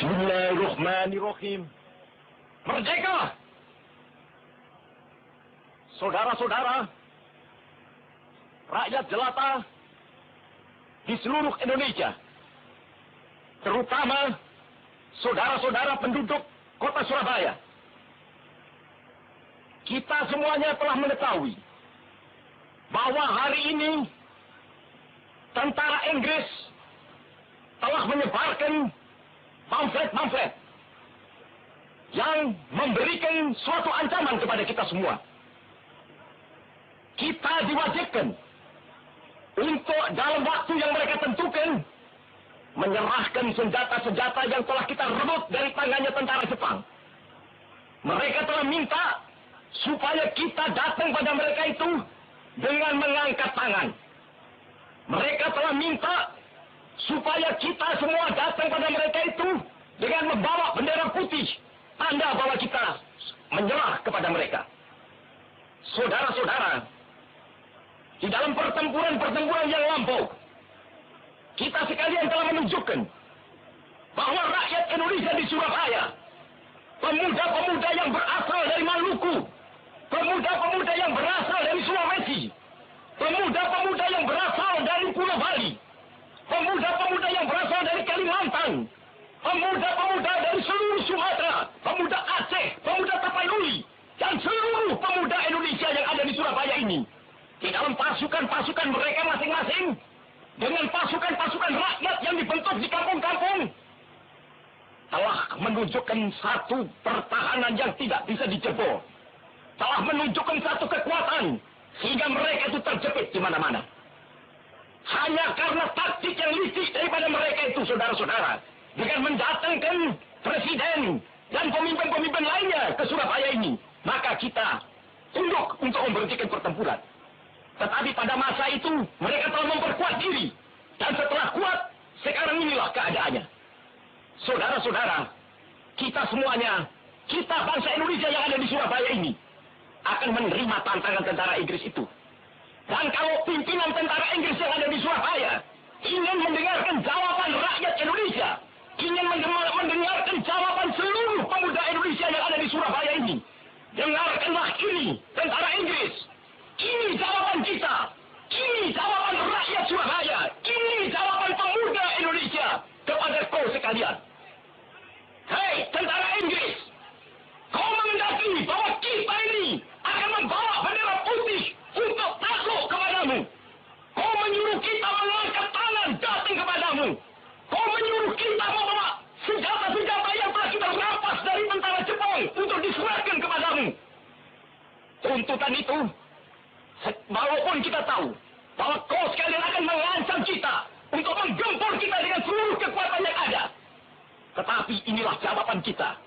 Bismillahirrahmanirrahim. Merdeka! Saudara-saudara, rakyat jelata di seluruh Indonesia, terutama saudara-saudara penduduk kota Surabaya, kita semuanya telah mengetahui bahwa hari ini tentara Inggris telah menyebarkan pamflet-pamflet yang memberikan suatu ancaman kepada kita semua. Kita diwajibkan untuk dalam waktu yang mereka tentukan menyerahkan senjata-senjata yang telah kita rebut dari tangannya tentara Jepang. Mereka telah minta supaya kita datang pada mereka itu dengan mengangkat tangan. Mereka telah minta supaya kita semua datang pada mereka itu dengan membawa bendera putih, tanda bahwa kita menyerah kepada mereka. Saudara-saudara, di dalam pertempuran-pertempuran yang lampau, kita sekalian telah menunjukkan bahwa rakyat Indonesia di Surabaya, pemuda-pemuda yang berasal dari Maluku, pemuda-pemuda yang berasal dari Sulawesi, pemuda-pemuda yang berasal dari Pulau Bali, pemuda-pemuda yang berasal dari Kalimantan, pemuda-pemuda dari seluruh Sumatera, pemuda Aceh, pemuda Tapanuli, dan seluruh pemuda Indonesia yang ada di Surabaya ini, di dalam pasukan-pasukan mereka masing-masing, dengan pasukan-pasukan rakyat yang dibentuk di kampung-kampung, telah menunjukkan satu pertahanan yang tidak bisa dijebol, telah menunjukkan satu kekuatan, sehingga mereka itu terjepit di mana-mana. Hanya karena taktik yang licik daripada mereka itu, saudara-saudara, dengan mendatangkan presiden dan pemimpin-pemimpin lainnya ke Surabaya ini, maka kita tunduk untuk memberhentikan pertempuran. Tetapi pada masa itu, mereka telah memperkuat diri. Dan setelah kuat, sekarang inilah keadaannya. Saudara-saudara, kita semuanya, kita bangsa Indonesia yang ada di Surabaya ini, akan menerima tantangan tentara Inggris itu. Dan kalau pimpinan tentara Inggris yang ada di Surabaya ingin mendengarkan jawaban rakyat Indonesia, ingin mendengarkan jawaban seluruh pemuda Indonesia yang ada di Surabaya ini, dengarkanlah ini, tentara Inggris. Ini jawaban kita. Ini jawaban rakyat Surabaya. Ini jawaban pemuda Indonesia kepada kau sekalian. Hei, tentara Inggris, kau menghendaki bahwa kita ini akan membawa bendera putih untuk takluk kepadamu. Kau menyuruh kita mengangkat tangan datang kepadamu. Kau menyuruh kita membawa senjata-senjata yang telah kita rampas dari tentara Jepang untuk diserahkan kepadamu. Tuntutan itu, walaupun kita tahu bahwa kau sekalian akan mengancam kita untuk menggempur kita dengan seluruh kekuatan yang ada, tetapi inilah jawaban kita.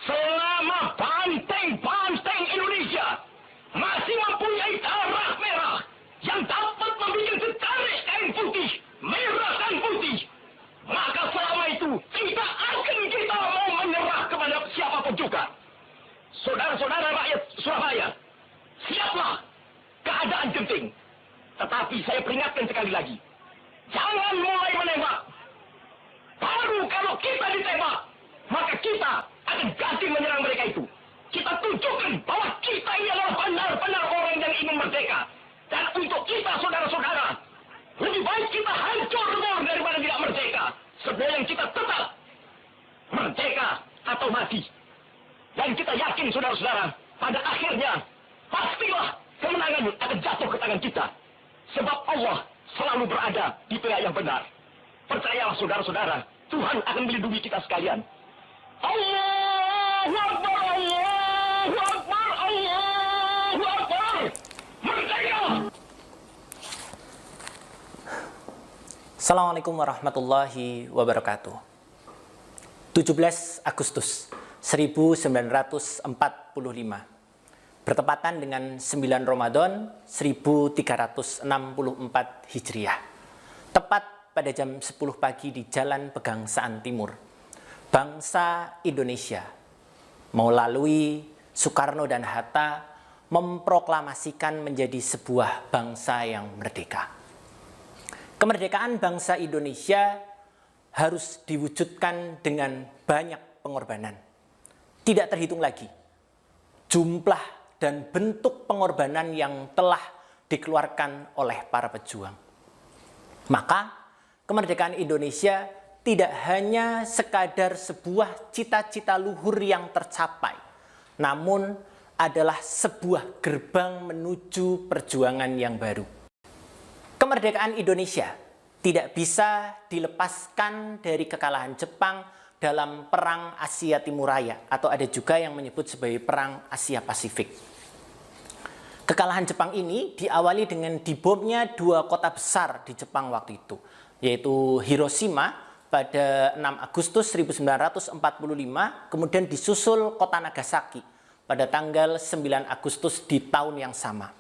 Selama banteng-banteng Indonesia masih mempunyai darah merah yang dapat membuat setarik kain putih, merah dan putih, maka selama itu tidak akan kita mau menyerah kepada siapapun juga. Saudara-saudara rakyat Surabaya, siaplah, keadaan genting. Tetapi saya peringatkan sekali lagi, jangan mulai menembak. Baru kalau kita ditembak, maka kita akan ganti menyerang mereka itu. Kita tunjukkan bahwa kita ini adalah benar-benar orang yang ingin merdeka. Dan untuk kita, saudara-saudara, lebih baik kita hancur daripada tidak merdeka, sebelum kita tetap merdeka atau mati. Dan kita yakin, saudara-saudara, pada akhirnya pastilah kemenangan akan jatuh ke tangan kita. Sebab Allah selalu berada di pihak yang benar. Percayalah, saudara-saudara, Tuhan akan melindungi kita sekalian. Allahu Akbar, Allahu Akbar, Allahu Akbar. Merdeka! Assalamualaikum warahmatullahi wabarakatuh. 17 Agustus 1945, bertepatan dengan 9 Ramadan 1364 Hijriah. Tepat pada jam 10 pagi di Jalan Pegangsaan Timur, bangsa Indonesia melalui Soekarno dan Hatta memproklamasikan menjadi sebuah bangsa yang merdeka. Kemerdekaan bangsa Indonesia harus diwujudkan dengan banyak pengorbanan. Tidak terhitung lagi jumlah dan bentuk pengorbanan yang telah dikeluarkan oleh para pejuang. Maka kemerdekaan Indonesia tidak hanya sekadar sebuah cita-cita luhur yang tercapai, namun adalah sebuah gerbang menuju perjuangan yang baru. Kemerdekaan Indonesia tidak bisa dilepaskan dari kekalahan Jepang dalam Perang Asia Timur Raya, atau ada juga yang menyebut sebagai Perang Asia Pasifik. Kekalahan Jepang ini diawali dengan dibomnya dua kota besar di Jepang waktu itu, yaitu Hiroshima pada 6 Agustus 1945, kemudian disusul kota Nagasaki pada tanggal 9 Agustus di tahun yang sama.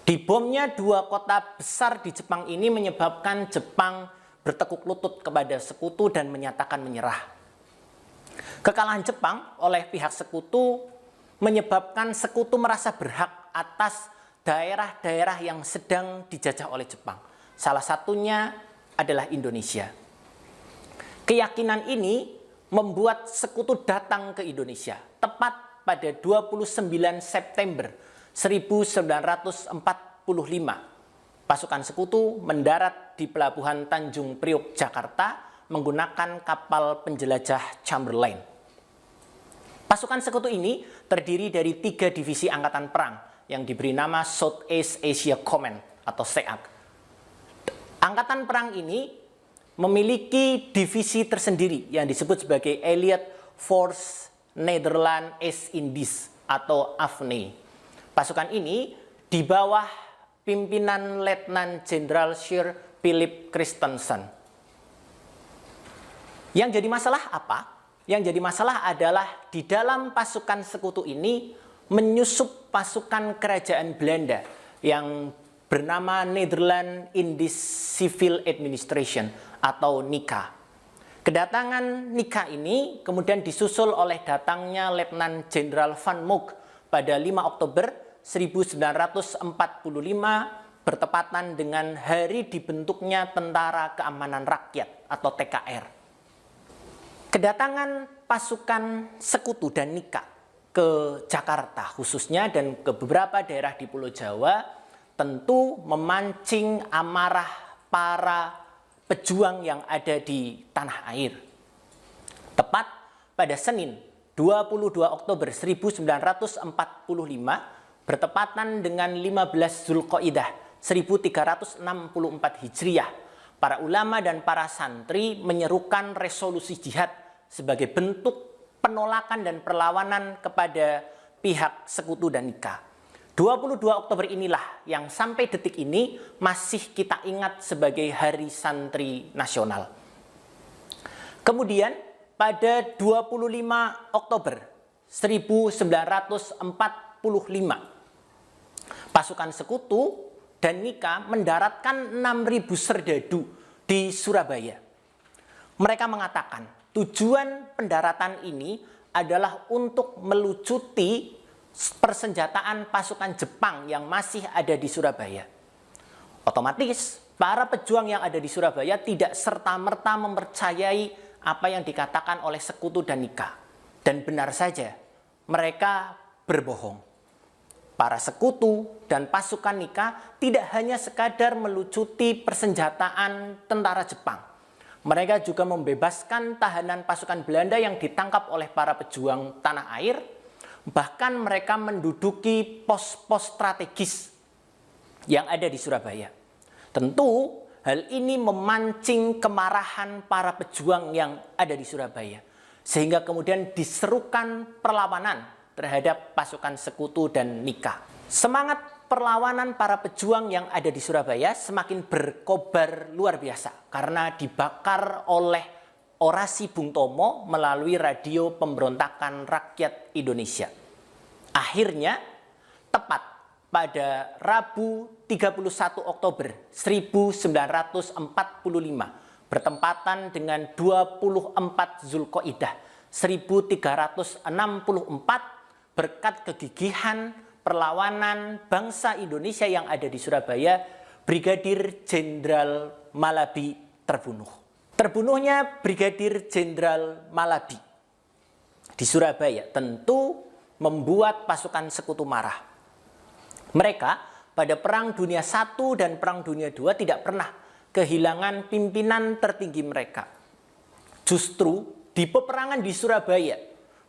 Dibomnya dua kota besar di Jepang ini menyebabkan Jepang bertekuk lutut kepada sekutu dan menyatakan menyerah. Kekalahan Jepang oleh pihak sekutu menyebabkan sekutu merasa berhak atas daerah-daerah yang sedang dijajah oleh Jepang. Salah satunya adalah Indonesia. Keyakinan ini membuat sekutu datang ke Indonesia tepat pada 29 September 1945. Pasukan sekutu mendarat di Pelabuhan Tanjung Priok, Jakarta menggunakan kapal penjelajah Chamberlain. Pasukan sekutu ini terdiri dari 3 divisi angkatan perang yang diberi nama Southeast Asia Command atau SEAC. Angkatan perang ini memiliki divisi tersendiri yang disebut sebagai Allied Force Netherlands East Indies atau AFNI. Pasukan ini di bawah pimpinan Letnan Jenderal Sir Philip Christensen. Yang jadi masalah apa? Yang jadi masalah adalah di dalam pasukan sekutu ini menyusup pasukan kerajaan Belanda yang bernama Netherlands Indies Civil Administration atau NICA. Kedatangan NICA ini kemudian disusul oleh datangnya Letnan Jenderal Van Mook pada 5 Oktober 1945 bertepatan dengan hari dibentuknya Tentara Keamanan Rakyat atau TKR. Kedatangan pasukan sekutu dan NICA ke Jakarta khususnya dan ke beberapa daerah di Pulau Jawa tentu memancing amarah para pejuang yang ada di tanah air. Tepat pada Senin 22 Oktober 1945 bertepatan dengan 15 Zulqaidah 1364 Hijriah, para ulama dan para santri menyerukan resolusi jihad sebagai bentuk penolakan dan perlawanan kepada pihak sekutu dan NICA. 22 Oktober inilah yang sampai detik ini masih kita ingat sebagai Hari Santri Nasional. Kemudian pada 25 Oktober 1945 pasukan sekutu dan NICA mendaratkan 6.000 serdadu di Surabaya. Mereka mengatakan tujuan pendaratan ini adalah untuk melucuti persenjataan pasukan Jepang yang masih ada di Surabaya. Otomatis para pejuang yang ada di Surabaya tidak serta-merta mempercayai apa yang dikatakan oleh sekutu dan NICA. Dan benar saja, mereka berbohong. Para sekutu dan pasukan NICA tidak hanya sekadar melucuti persenjataan tentara Jepang. Mereka juga membebaskan tahanan pasukan Belanda yang ditangkap oleh para pejuang tanah air. Bahkan mereka menduduki pos-pos strategis yang ada di Surabaya. Tentu hal ini memancing kemarahan para pejuang yang ada di Surabaya. Sehingga kemudian diserukan perlawanan terhadap pasukan sekutu dan NICA. Semangat perlawanan para pejuang yang ada di Surabaya semakin berkobar luar biasa karena dibakar oleh orasi Bung Tomo melalui radio pemberontakan rakyat Indonesia. Akhirnya, tepat pada Rabu 31 Oktober 1945 bertempatan dengan 24 Zulqaidah 1364 berkat kegigihan perlawanan bangsa Indonesia yang ada di Surabaya, Brigadir Jenderal Malabi terbunuh. Terbunuhnya Brigadir Jenderal Malabi di Surabaya tentu membuat pasukan sekutu marah. Mereka pada Perang Dunia I dan Perang Dunia II tidak pernah kehilangan pimpinan tertinggi mereka. Justru di peperangan di Surabaya,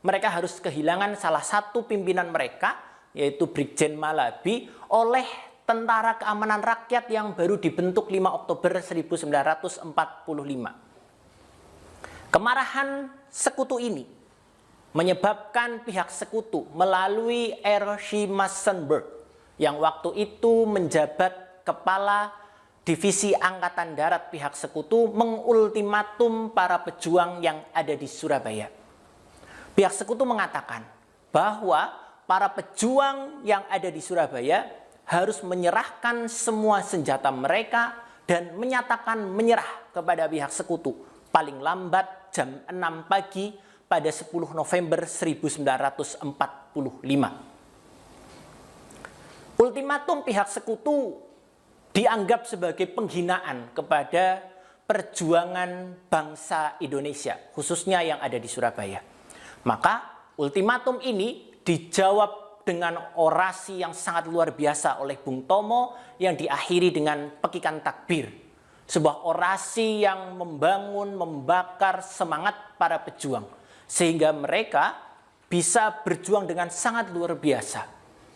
mereka harus kehilangan salah satu pimpinan mereka, yaitu Brigjen Malabi, oleh Tentara Keamanan Rakyat yang baru dibentuk 5 Oktober 1945. Kemarahan sekutu ini menyebabkan pihak sekutu melalui R.C. Massenburg yang waktu itu menjabat kepala Divisi Angkatan Darat pihak sekutu mengultimatum para pejuang yang ada di Surabaya. Pihak sekutu mengatakan bahwa para pejuang yang ada di Surabaya harus menyerahkan semua senjata mereka dan menyatakan menyerah kepada pihak sekutu paling lambat jam 6 pagi pada 10 November 1945. Ultimatum pihak sekutu dianggap sebagai penghinaan kepada perjuangan bangsa Indonesia, khususnya yang ada di Surabaya. Maka ultimatum ini dijawab dengan orasi yang sangat luar biasa oleh Bung Tomo yang diakhiri dengan pekikan takbir. Sebuah orasi yang membangun, membakar semangat para pejuang. Sehingga mereka bisa berjuang dengan sangat luar biasa.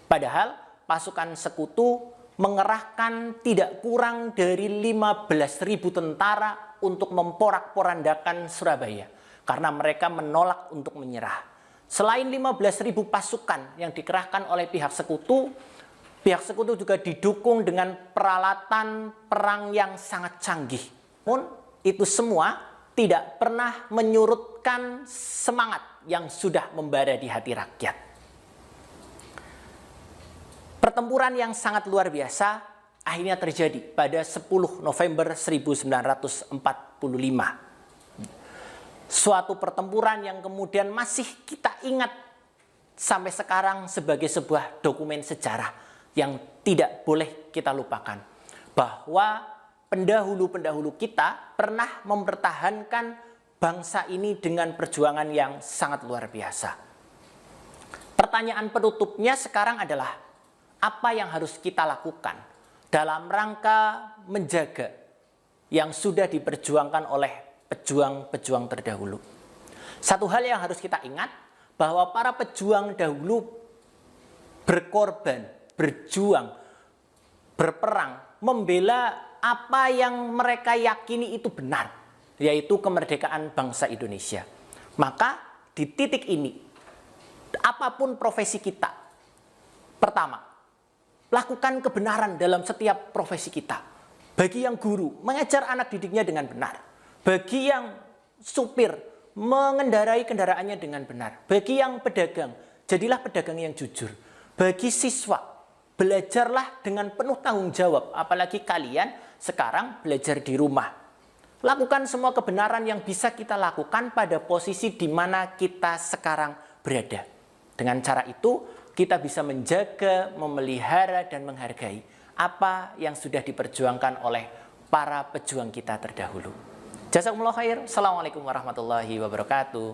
Padahal pasukan sekutu mengerahkan tidak kurang dari 15.000 tentara untuk memporak-porandakan Surabaya. Karena mereka menolak untuk menyerah. Selain 15.000 pasukan yang dikerahkan oleh pihak sekutu juga didukung dengan peralatan perang yang sangat canggih. Namun itu semua tidak pernah menyurutkan semangat yang sudah membara di hati rakyat. Pertempuran yang sangat luar biasa akhirnya terjadi pada 10 November 1945. Suatu pertempuran yang kemudian masih kita ingat sampai sekarang sebagai sebuah dokumen sejarah yang tidak boleh kita lupakan. Bahwa pendahulu-pendahulu kita pernah mempertahankan bangsa ini dengan perjuangan yang sangat luar biasa. Pertanyaan penutupnya sekarang adalah, apa yang harus kita lakukan dalam rangka menjaga yang sudah diperjuangkan oleh pejuang-pejuang terdahulu. Satu hal yang harus kita ingat, bahwa para pejuang dahulu berkorban, berjuang, berperang, membela apa yang mereka yakini itu benar, yaitu kemerdekaan bangsa Indonesia. Maka di titik ini, apapun profesi kita, pertama, lakukan kebenaran dalam setiap profesi kita. Bagi yang guru, mengajar anak didiknya dengan benar. Bagi yang supir, mengendarai kendaraannya dengan benar. Bagi yang pedagang, jadilah pedagang yang jujur. Bagi siswa, belajarlah dengan penuh tanggung jawab. Apalagi kalian sekarang belajar di rumah. Lakukan semua kebenaran yang bisa kita lakukan pada posisi di mana kita sekarang berada. Dengan cara itu, kita bisa menjaga, memelihara, dan menghargai apa yang sudah diperjuangkan oleh para pejuang kita terdahulu. Jazakumullah khair. Assalamualaikum warahmatullahi wabarakatuh.